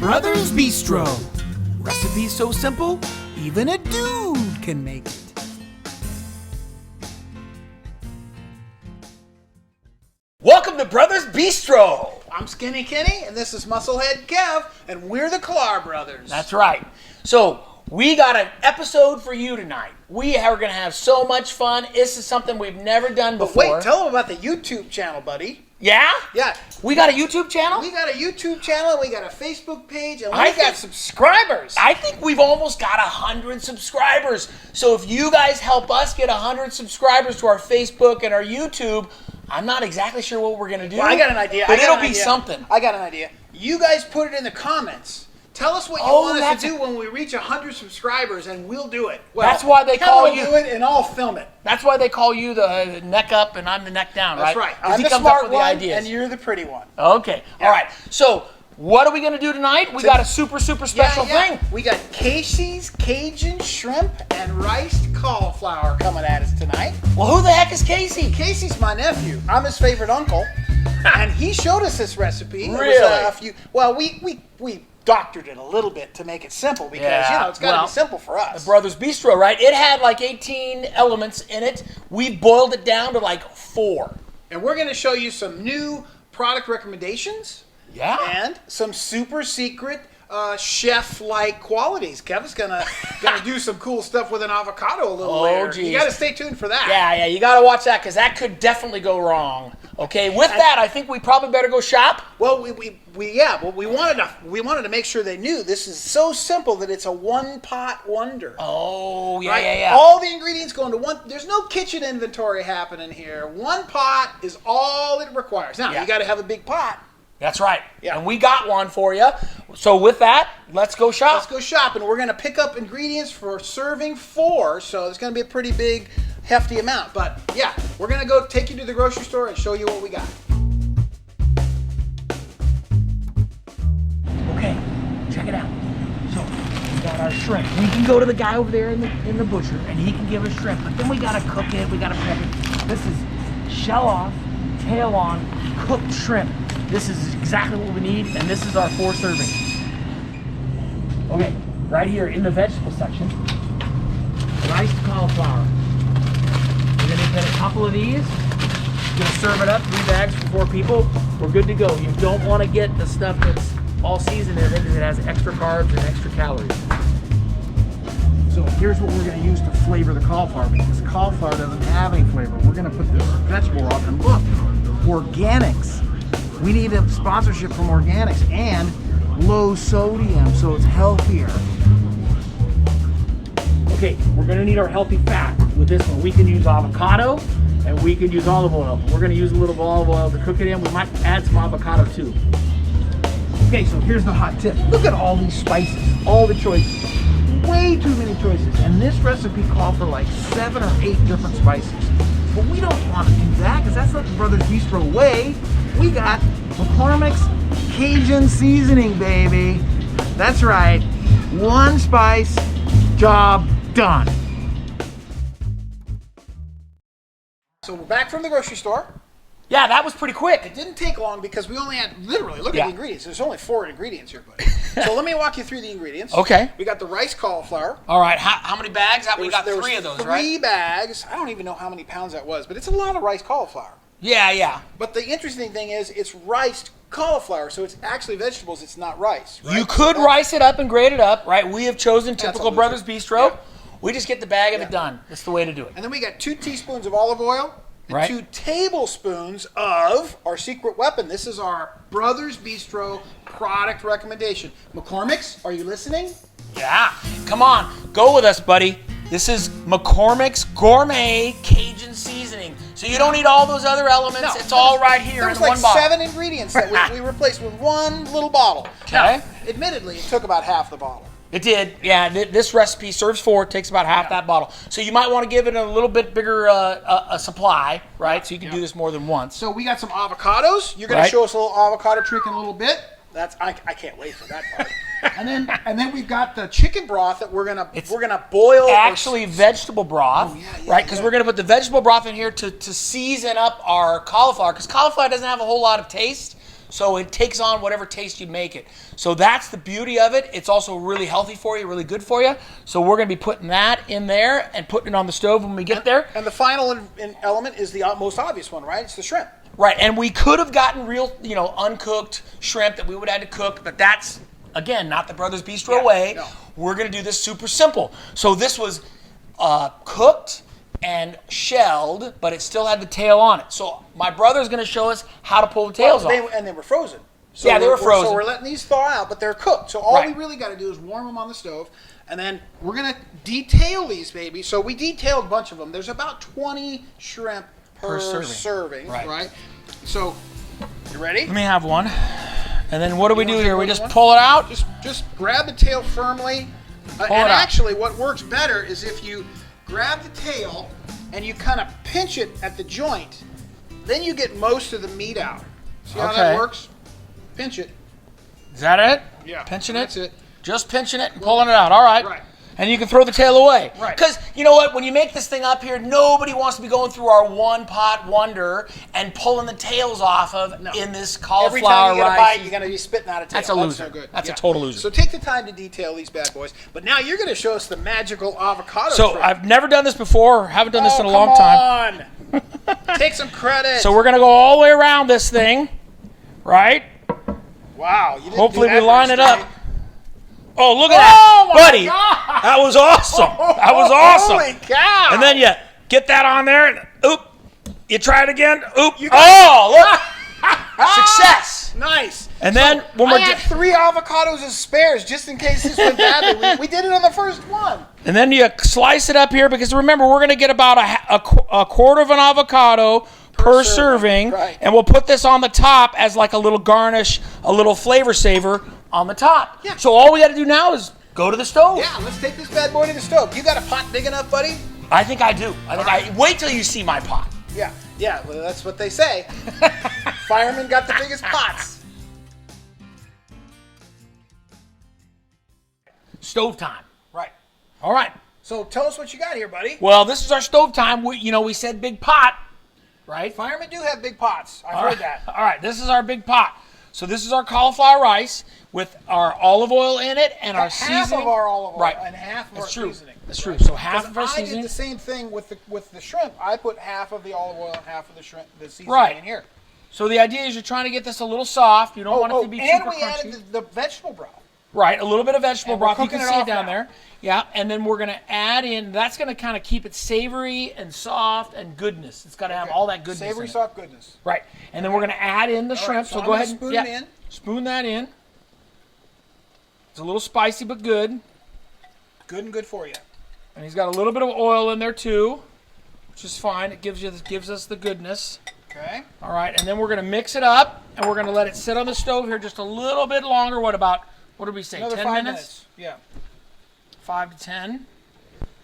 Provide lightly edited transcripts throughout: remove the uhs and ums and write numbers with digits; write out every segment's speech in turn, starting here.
Brothers Bistro. Recipes so simple, even a dude can make it. Welcome to Brothers Bistro. I'm Skinny Kenny, and this is Musclehead Kev, and we're the Klar brothers. That's right. So we got an episode for you tonight. We are going to have so much fun. This is something we've never done But before. wait, tell them about the YouTube channel, buddy. Yeah? Yeah. We got a YouTube channel? We got a YouTube channel, we got a Facebook page, and I we got think- subscribers. I think we've almost got 100 subscribers. So if you guys help us get 100 subscribers to our Facebook and our YouTube, I'm not exactly sure what we're going to do. Well, I got an idea. But it'll be something. I got an idea. You guys put it in the comments. Tell us what you want us to do when we reach 100 subscribers, and we'll do it. Well, That's why they Kevin call will you- do it, and I'll film it. That's why they call you the neck up and I'm the neck down, That's right? right. 'Cause I'm he the comes smart up with the one, ideas. and you're the pretty one. Okay. Yeah. All right. So what are we going to do tonight? We got a super special thing. We got Kasey's Cajun shrimp and riced cauliflower coming at us tonight. Well, who the heck is Kasey? Kasey's my nephew. I'm his favorite uncle, and he showed us this recipe. Really? We doctored it a little bit to make it simple because it's got to be simple for us. Brothers Bistro, right? It had like 18 elements in it. We've boiled it down to like 4. And we're going to show you some new product recommendations. Yeah. And some super secret chef-like qualities. Kevin's gonna do some cool stuff with an avocado a little later. Geez. You got to stay tuned for that. Yeah, you got to watch that because that could definitely go wrong. Okay, with that, I think we probably better go shop. Well, we wanted to make sure they knew this is so simple that it's a one-pot wonder. Oh, yeah, Right? yeah. All the ingredients go into one. There's no kitchen inventory happening here. One pot is all it requires. Now, you got to have a big pot. That's right. Yeah. And we got one for you. So with that, let's go shop. Let's go shopping. We're going to pick up ingredients for serving 4, so it's going to be a pretty big, hefty amount. But yeah, we're going to go take you to the grocery store and show you what we got. Okay, check it out. So we got our shrimp. We can go to the guy over there in the butcher, and he can give us shrimp. But then we got to cook it. We got to prep it. This is shell off, tail on, cooked shrimp. This is exactly what we need, and this is our 4 servings. Okay, right here in the vegetable section, riced cauliflower. We're gonna get a couple of these. Gonna serve it up, 3 bags for 4 people. We're good to go. You don't want to get the stuff that's all seasoned in it because it has extra carbs and extra calories. So here's what we're gonna use to flavor the cauliflower because cauliflower doesn't have any flavor. We're gonna put this vegetable off, and look, organics. We need a sponsorship from organics and low sodium, so it's healthier. Okay, we're gonna need our healthy fat with this one. We can use avocado and we can use olive oil. We're gonna use a little olive oil to cook it in. We might add some avocado too. Okay, so here's the hot tip. Look at all these spices, all the choices. Way too many choices. And this recipe called for like 7 or 8 different spices. But we don't want to do that because that's not the Brothers Bistro way. We got McCormick's Cajun seasoning, baby. That's right. 1 spice, job done. So we're back from the grocery store. Yeah, that was pretty quick. It didn't take long because we only had, literally, look at the ingredients. There's only 4 ingredients here, buddy. So let me walk you through the ingredients. Okay. We got the riced cauliflower. All right, how many bags? We got There was 3 of those, 3 right? bags. I don't even know how many pounds that was, but it's a lot of riced cauliflower. Yeah. But the interesting thing is it's riced cauliflower, so it's actually vegetables, it's not rice. Right? You could rice it up and grate it up, right? We have chosen typical a Brothers loser. Bistro. Yep. We just get the bag of it done. That's the way to do it. And then we got 2 teaspoons of olive oil and Right. 2 tablespoons of our secret weapon. This is our Brothers Bistro product recommendation. McCormick's, are you listening? Yeah. Come on, go with us, buddy. This is McCormick's Gourmet Cajun Seasoning. So you don't need all those other elements. It's all right here There in was like one bottle. 7 ingredients that we replaced with 1 little bottle. Okay. Now, admittedly, it took about half the bottle. It did. Yeah, this recipe serves 4. It takes about half that bottle. So you might want to give it a little bit bigger a supply, right? So you can do this more than once. So we got some avocados. You're going to show us a little avocado trick in a little bit. I can't wait for that part. and then we've got the chicken broth that we're gonna boil. Actually, vegetable broth, right? Because we're gonna put the vegetable broth in here to season up our cauliflower. Because cauliflower doesn't have a whole lot of taste, So it takes on whatever taste you make it. So that's the beauty of it. It's also really healthy for you, really good for you. So we're going to be putting that in there and putting it on the stove when we get there. And the final element is the most obvious one, right? It's the shrimp. Right, and we could have gotten real, uncooked shrimp that we would have had to cook, but that's, again, not the Brothers Bistro way. No. We're going to do this super simple. So this was cooked and shelled, but it still had the tail on it. So my brother's going to show us how to pull the tails off. And they were frozen. So yeah, they were frozen. So we're letting these thaw out, but they're cooked. So all we really got to do is warm them on the stove, and then we're going to detail these babies. So we detailed a bunch of them. There's about 20 shrimp per serving, right? So, you ready? Let me have one. And then what do we do here? We just pull it out? Just grab the tail firmly. And actually, what works better is if you grab the tail and you kind of pinch it at the joint, then you get most of the meat out. See how that works? Pinch it. Is that it? Yeah. Pinching it? That's it. Just pinching it and pulling it out. All right. Right. And you can throw the tail away. Right. Because you know what? When you make this thing up here, nobody wants to be going through our one pot wonder and pulling the tails off of in this cauliflower Every time you get a rice. bite, you're going to be spitting out a tail. That's a loser. No good. That's a total loser. So take the time to detail these bad boys. But now you're going to show us the magical avocado So trick. I've never done this before. Haven't done this in a long time. Come on. Take some credit. So we're going to go all the way around this thing, right? Wow. You didn't Hopefully do we that line very it up. straight. Oh, look at that, my buddy. God. That was awesome. That was awesome. Holy cow. And then you get that on there, and oop, you try it again. Oop. You Look. Success. Nice. And then when I we're had 3 avocados as spares just in case this went badly. We did it on the first one. and then you slice it up here because remember we're going to get about a quarter of an avocado per serving, right. and we'll put this on the top as like a little garnish, a little flavor saver on the top. Yeah. So all we got to do now is go to the stove. Yeah, let's take this bad boy to the stove. You got a pot big enough, buddy? I think I do. Wait till you see my pot. Yeah, well, that's what they say. Firemen got the biggest pots. Stove time. Right. All right. So tell us what you got here, buddy. Well, this is our stove time. We said big pot, right? Firemen do have big pots. I've heard that. All right, this is our big pot. So this is our cauliflower rice with our olive oil in it and our seasoning. Half of our olive oil right. and half of our seasoning. That's true. So half of our I seasoning. did the same thing with the shrimp. I put half of the olive oil and half of the seasoning in here. So the idea is you're trying to get this a little soft. You don't want it to be super and we crunchy. added the vegetable broth. Right, a little bit of vegetable broth. You can cooking it see it off down now. there. Yeah, and then we're going to add in, that's going to kind of keep it savory and soft and goodness. It's got to have all that goodness Savory, in it. soft goodness. Right, and then we're going to add in the shrimp. so So go I'm ahead and gonna spoon it in. spoon that in. It's a little spicy but good. Good and good for you. And he's got a little bit of oil in there too, which is fine. It gives us the goodness. Okay. All right, and then we're going to mix it up, and we're going to let it sit on the stove here just a little bit longer. What did we say, Another 10 5 minutes? Yeah. 5 to 10.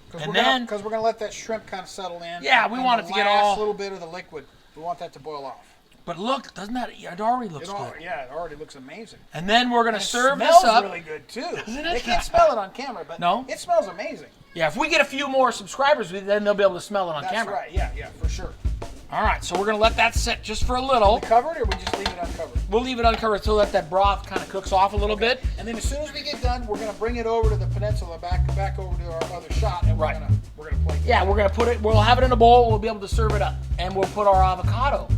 Because And we're then- going to let that shrimp kind of settle in. Yeah, we want it to get all- a little bit of the liquid. We want that to boil off. But look, doesn't that, it already looks good. Yeah, it already looks amazing. And then we're going to serve it this smells up. really good too. Doesn't it? They can't smell it on camera, but No? it smells amazing. Yeah, if we get a few more subscribers, then they'll be able to smell it on That's camera. right. Yeah, for sure. All right, so we're going to let that sit just for a little. Covered, or we just leave it uncovered? We'll leave it uncovered so that broth kind of cooks off a little bit. And then as soon as we get done, we're going to bring it over to the peninsula, back over to our other shot, and we're going to plate it. Yeah, we're going to put it, we'll have it in a bowl, we'll be able to serve it up. And we'll put our avocado.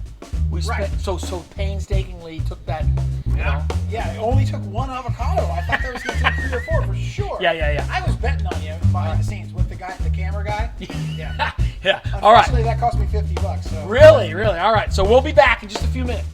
We spent so painstakingly took that, you know. Yeah, it only took 1 avocado. I thought that was going to take 3 or 4 for sure. Yeah. I was betting on you behind the scenes with the camera guy. Yeah. Yeah, all right. Unfortunately, that cost me $50. So. Really? All right, so we'll be back in just a few minutes.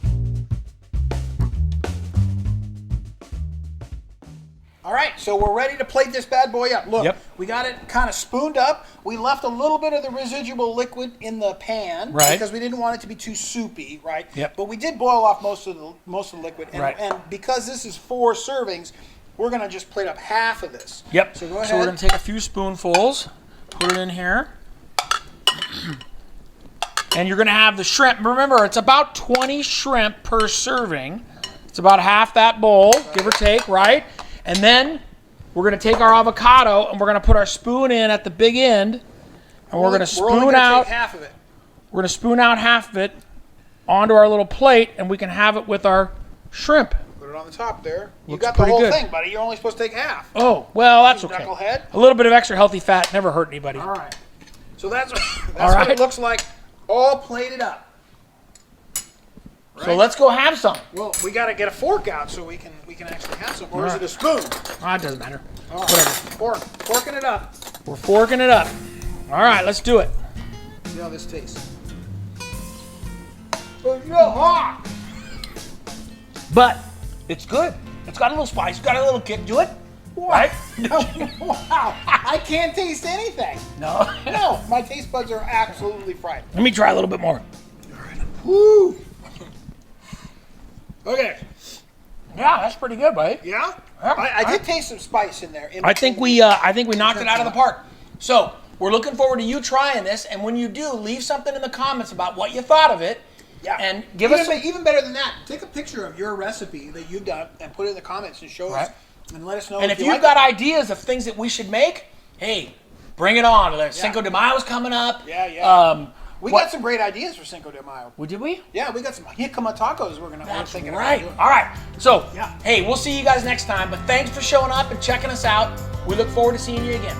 All right, so we're ready to plate this bad boy up. Look, Yep. we got it kind of spooned up. We left a little bit of the residual liquid in the pan, Right. Because we didn't want it to be too soupy, right? Yep. But we did boil off most of the liquid, and, Right. and because this is 4 servings, we're gonna just plate up half of this. Yep. So go ahead. So we're going to take a few spoonfuls, put it in here. And you're going to have the shrimp. Remember, it's about 20 shrimp per serving. It's about half that bowl, give or take, right? And then we're going to take our avocado and we're going to put our spoon in at the big end. And we're going to spoon out take half of it. We're going to spoon out half of it onto our little plate, and we can have it with our shrimp. Put it on the top there. You Looks got the pretty whole good. thing, buddy. You're only supposed to take half. Oh, well, that's okay. Knucklehead. A little bit of extra healthy fat never hurt anybody. All right. So that's All what right. it looks like, all plated up. Right? So let's go have some. Well, we got to get a fork out so we can actually have some. Or is it a spoon? Ah, it doesn't matter. All right. Whatever. Forking it up. We're forking it up. All right, let's do it. See how this tastes. It's real hot. But it's good. It's got a little spice. It's got a little kick to it. Right? Wow. I can't taste anything. No. No, my taste buds are absolutely fried. Let me try a little bit more. Woo. Okay. Yeah, that's pretty good, buddy. Yeah? Yeah. I did taste some spice in there. I think we knocked it out of the park. So we're looking forward to you trying this, and when you do, leave something in the comments about what you thought of it. Yeah. And give us even better than that. Take a picture of your recipe that you've done and put it in the comments and show us and let us know. And if you've like got it. ideas of things that we should make, hey, bring it on. Cinco de Mayo's coming up. Yeah. We got some great ideas for Cinco de Mayo. Well, did we? Yeah, we got some jicama tacos we're thinking Right. about doing. All right. So, Yeah. hey, we'll see you guys next time. But thanks for showing up and checking us out. We look forward to seeing you again.